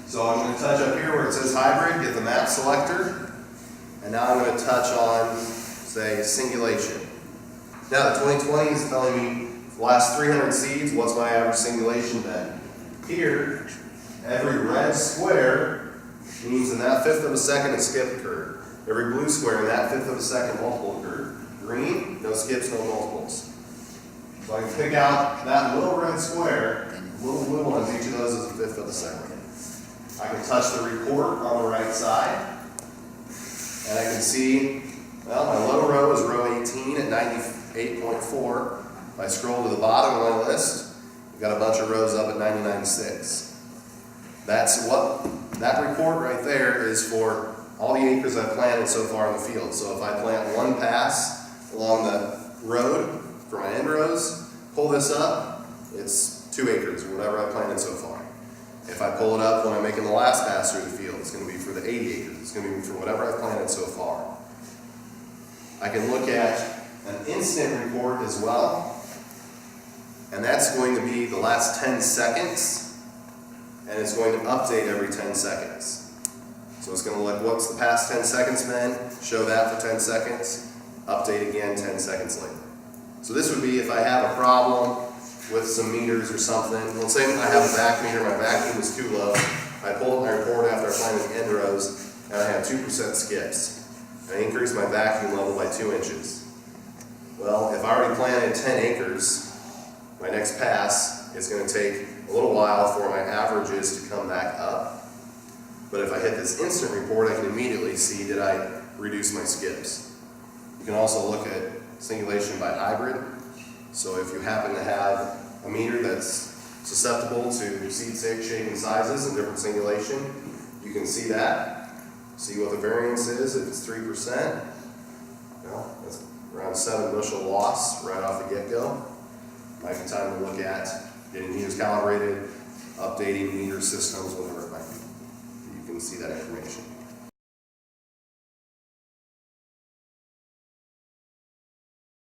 So I'm going to touch up here where it says hybrid, get the map selector, and now I'm going to touch on, say, singulation. Now the 2020 is telling me the last 300 seeds, what's my average singulation then? Here, every red square means in that fifth of a second a skip occurred. Every blue square in that fifth of a second multiple occurred. Green, no skips, no multiples. So I can pick out that little red square, little blue ones, each of those is a fifth of a second. I can touch the report on the right side, and I can see, well, my low row is row 18 at 98.4. If I scroll to the bottom of my list, we've got a bunch of rows up at 99.6. That's what, that report right there is for all the acres I've planted so far in the field. So if I plant one pass along the road for my end rows, pull this up, it's 2 acres or whatever I planted so far. If I pull it up when I'm making the last pass through the field, it's going to be for the 80 acres. It's going to be for whatever I've planted so far. I can look at an instant report as well, and that's going to be the last 10 seconds, and it's going to update every 10 seconds. So it's going to look, what's the past 10 seconds been, show that for 10 seconds, update again 10 seconds later. So this would be if I have a problem with some meters or something. Let's say I have a vac meter, my vacuum is too low. I pull up my report after I planted the end rows, and I have 2% skips. I increase my vacuum level by 2 inches. Well, if I already planted 10 acres, my next pass is going to take a little while for my averages to come back up. But if I hit this instant report, I can immediately see, did I reduce my skips? You can also look at singulation by hybrid. So if you happen to have a meter that's susceptible to seed shape and sizes and different singulation, you can see that. See what the variance is. If it's 3%, well, that's around 7 bushel loss right off the get-go. Might be time to look at getting meters calibrated, updating meter systems, whatever it might be. You can see that information.